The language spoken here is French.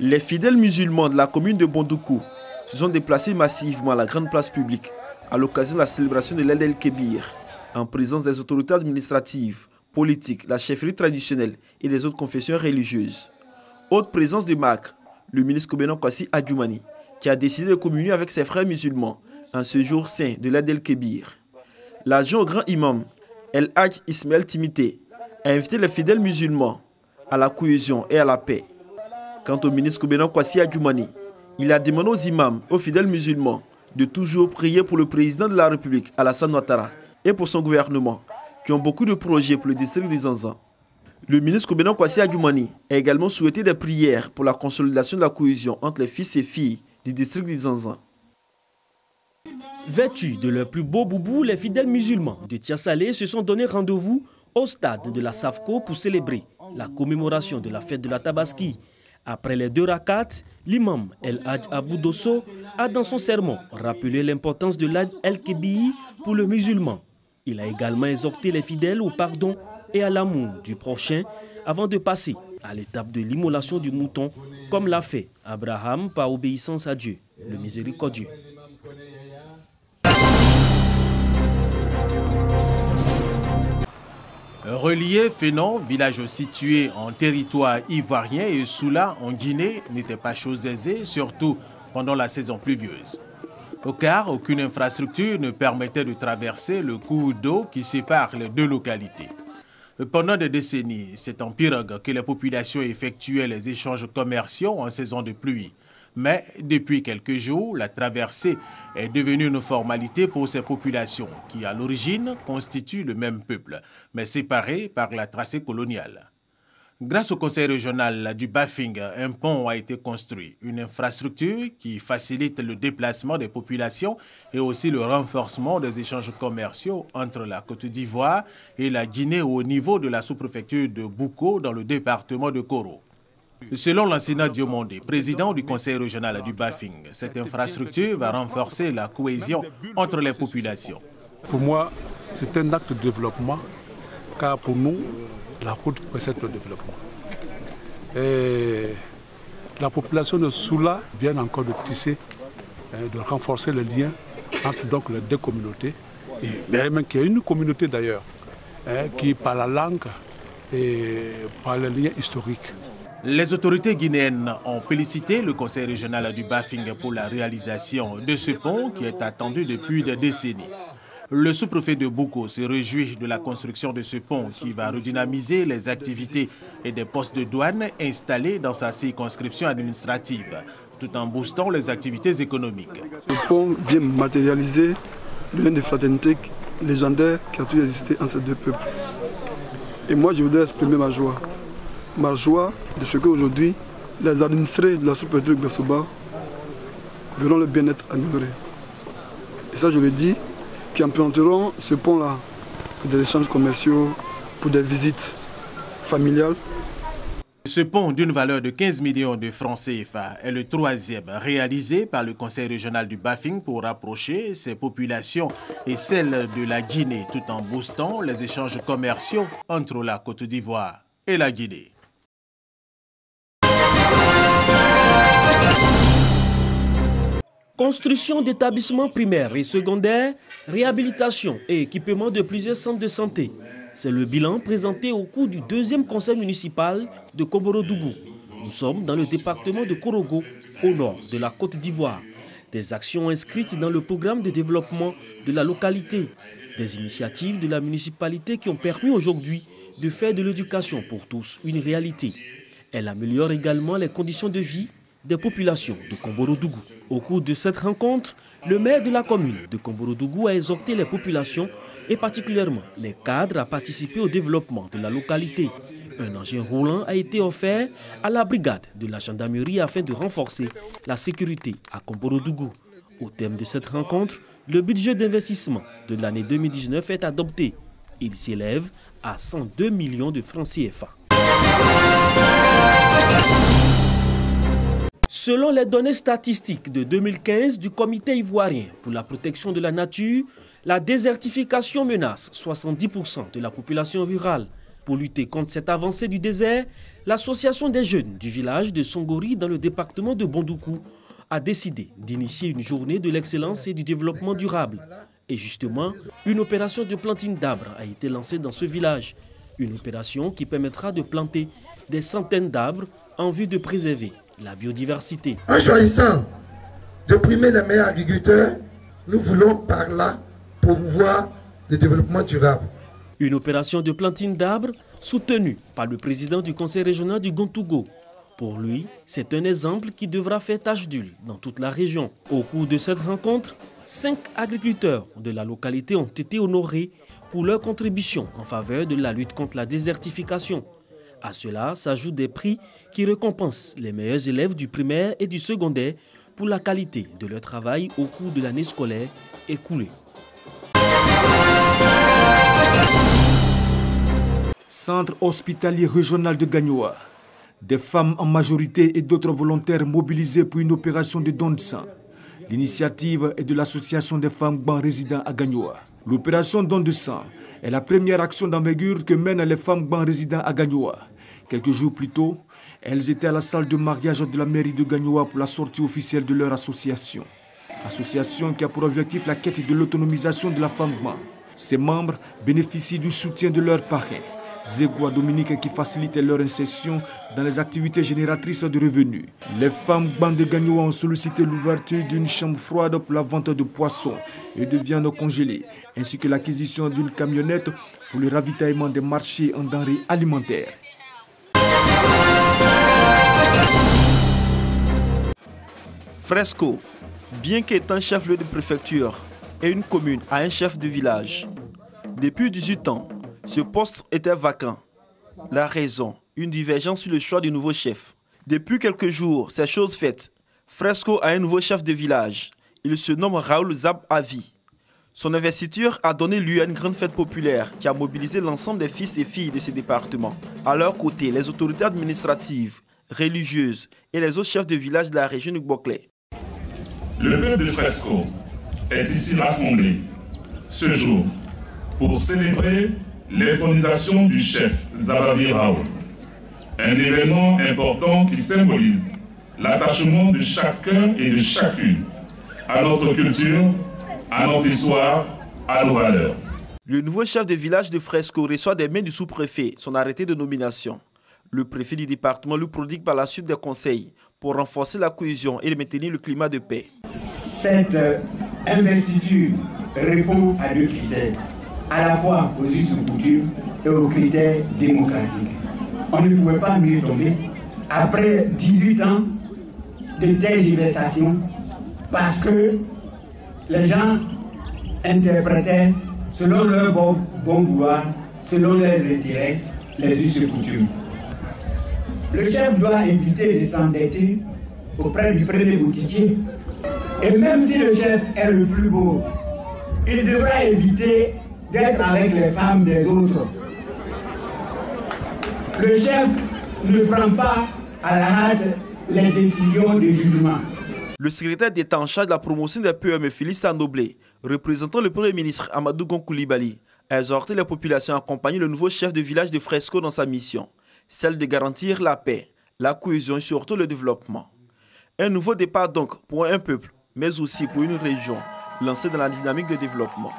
Les fidèles musulmans de la commune de Bondoukou se sont déplacés massivement à la grande place publique à l'occasion de la célébration de l'Aïd el-Kébir, en présence des autorités administratives, politiques, la chefferie traditionnelle et des autres confessions religieuses. Autre présence de Macre, le ministre Kobenon Kwasi Adjoumani, qui a décidé de communier avec ses frères musulmans en ce jour saint de l'Aïd el-Kébir. L'adjoint au grand imam, El Hadj Ismaël Timité, a invité les fidèles musulmans à la cohésion et à la paix. Quant au ministre Kobenon Kwasi Adjoumani, il a demandé aux imams, aux fidèles musulmans, de toujours prier pour le président de la République, Alassane Ouattara, et pour son gouvernement, qui ont beaucoup de projets pour le district de Zanzan. Le ministre Kobenon Kwasi Adjoumani a également souhaité des prières pour la consolidation de la cohésion entre les fils et filles du district de Zanzan. Vêtus de leur plus beau boubou, les fidèles musulmans de Tiassalé se sont donné rendez-vous au stade de la SAFCO pour célébrer la commémoration de la fête de la Tabaski. Après les 2 rakats, l'imam El Hadj Abou Dosso a dans son sermon rappelé l'importance de l'Aïd el-Kébir pour le musulman. Il a également exhorté les fidèles au pardon et à l'amour du prochain avant de passer à l'étape de l'immolation du mouton, comme l'a fait Abraham par obéissance à Dieu, le miséricordieux. Relier Fénon, village situé en territoire ivoirien, et Soula en Guinée n'était pas chose aisée, surtout pendant la saison pluvieuse. Car aucune infrastructure ne permettait de traverser le cours d'eau qui sépare les 2 localités. Pendant des décennies, c'est en pirogue que les populations effectuaient les échanges commerciaux en saison de pluie. Mais depuis quelques jours, la traversée est devenue une formalité pour ces populations qui, à l'origine, constituent le même peuple, mais séparées par la tracée coloniale. Grâce au conseil régional du Bafing, un pont a été construit, une infrastructure qui facilite le déplacement des populations et aussi le renforcement des échanges commerciaux entre la Côte d'Ivoire et la Guinée au niveau de la sous-préfecture de Bouko dans le département de Koro. Selon l'enseignant Diomondé, président du conseil régional du Bafing, cette infrastructure va renforcer la cohésion entre les populations. Pour moi, c'est un acte de développement, car pour nous, la route précède le développement. Et la population de Soula vient encore de tisser, de renforcer le lien entre donc les 2 communautés, et même qu'il y a une communauté d'ailleurs, qui par la langue et par les liens historiques. Les autorités guinéennes ont félicité le conseil régional du Bafing pour la réalisation de ce pont qui est attendu depuis des décennies. Le sous-préfet de Bouko se réjouit de la construction de ce pont qui va redynamiser les activités et des postes de douane installés dans sa circonscription administrative, tout en boostant les activités économiques. Le pont vient matérialiser le lien de fraternité légendaire qui a toujours existé entre ces 2 peuples. Et moi, je voudrais exprimer ma joie de ce qu'aujourd'hui, les administrés de la sous-préfecture de Gassouba verront le bien-être amélioré. Et ça, je le dis, qui emprunteront ce pont-là pour des échanges commerciaux, pour des visites familiales. Ce pont d'une valeur de 15 millions de francs CFA est le 3e réalisé par le conseil régional du Bafing pour rapprocher ses populations et celles de la Guinée tout en boostant les échanges commerciaux entre la Côte d'Ivoire et la Guinée. Construction d'établissements primaires et secondaires, réhabilitation et équipement de plusieurs centres de santé. C'est le bilan présenté au cours du 2e conseil municipal de Komboro-Dougou. Nous sommes dans le département de Korogo, au nord de la Côte d'Ivoire. Des actions inscrites dans le programme de développement de la localité. Des initiatives de la municipalité qui ont permis aujourd'hui de faire de l'éducation pour tous une réalité. Elle améliore également les conditions de vie des populations de Komboro-Dougou. Au cours de cette rencontre, le maire de la commune de Komboro-Dougou a exhorté les populations et particulièrement les cadres à participer au développement de la localité. Un engin roulant a été offert à la brigade de la gendarmerie afin de renforcer la sécurité à Komboro-Dougou. Au terme de cette rencontre, le budget d'investissement de l'année 2019 est adopté. Il s'élève à 102 millions de francs CFA. Selon les données statistiques de 2015 du Comité ivoirien pour la protection de la nature, la désertification menace 70% de la population rurale. Pour lutter contre cette avancée du désert, l'association des jeunes du village de Songori dans le département de Bondoukou a décidé d'initier une journée de l'excellence et du développement durable. Et justement, une opération de plantine d'arbres a été lancée dans ce village. Une opération qui permettra de planter des centaines d'arbres en vue de préserver la biodiversité. En choisissant de primer les meilleurs agriculteurs, nous voulons par là promouvoir le développement durable. Une opération de plantine d'arbres soutenue par le président du conseil régional du Gontougo. Pour lui, c'est un exemple qui devra faire tache d'huile dans toute la région. Au cours de cette rencontre, 5 agriculteurs de la localité ont été honorés pour leur contribution en faveur de la lutte contre la désertification. À cela s'ajoutent des prix qui récompensent les meilleurs élèves du primaire et du secondaire pour la qualité de leur travail au cours de l'année scolaire écoulée. Centre hospitalier régional de Gagnoa. Des femmes en majorité et d'autres volontaires mobilisés pour une opération de don de sang. L'initiative est de l'association des femmes Gban résidant à Gagnoa. L'opération don de sang est la première action d'envergure que mènent les femmes Gban résidant à Gagnoa. Quelques jours plus tôt, elles étaient à la salle de mariage de la mairie de Gagnoa pour la sortie officielle de leur association. Association qui a pour objectif la quête de l'autonomisation de la femme Gban. Ses membres bénéficient du soutien de leurs parrains, Zégoua Dominique, qui facilite leur insertion dans les activités génératrices de revenus. Les femmes Gban de Gagnoa ont sollicité l'ouverture d'une chambre froide pour la vente de poissons et de viande congelée, ainsi que l'acquisition d'une camionnette pour le ravitaillement des marchés en denrées alimentaires. Fresco, bien qu'étant chef-lieu de préfecture et une commune à un chef de village, depuis 18 ans, ce poste était vacant. La raison, une divergence sur le choix du nouveau chef. Depuis quelques jours, c'est chose faite. Fresco a un nouveau chef de village. Il se nomme Raoul Zab Avi. Son investiture a donné lieu à une grande fête populaire qui a mobilisé l'ensemble des fils et filles de ce département. À leur côté, les autorités administratives, religieuses et les autres chefs de village de la région du Boclé. Le peuple de Fresco est ici rassemblé ce jour pour célébrer l'intronisation du chef Zabavi Raoul. Un événement important qui symbolise l'attachement de chacun et de chacune à notre culture, à notre histoire, à nos valeurs. Le nouveau chef de village de Fresco reçoit des mains du sous-préfet son arrêté de nomination. Le préfet du département lui prodigue par la suite des conseils pour renforcer la cohésion et maintenir le climat de paix. Cette investiture répond à 2 critères, à la fois aux us et coutumes et aux critères démocratiques. On ne pouvait pas mieux tomber après 18 ans de tergiversation parce que les gens interprétaient selon leur bon vouloir, selon leurs intérêts, les us et coutumes. Le chef doit éviter de s'endetter auprès du premier boutiquier. Et même si le chef est le plus beau, il devra éviter d'être avec les femmes des autres. Le chef ne prend pas à la hâte les décisions de jugement. Le secrétaire d'État en charge de la promotion des PME, Félix Anoblé, représentant le Premier ministre Amadou Gon Coulibaly, a exhorté les populations à accompagner le nouveau chef de village de Fresco dans sa mission, celle de garantir la paix, la cohésion et surtout le développement. Un nouveau départ donc pour un peuple, mais aussi pour une région lancée dans la dynamique de développement.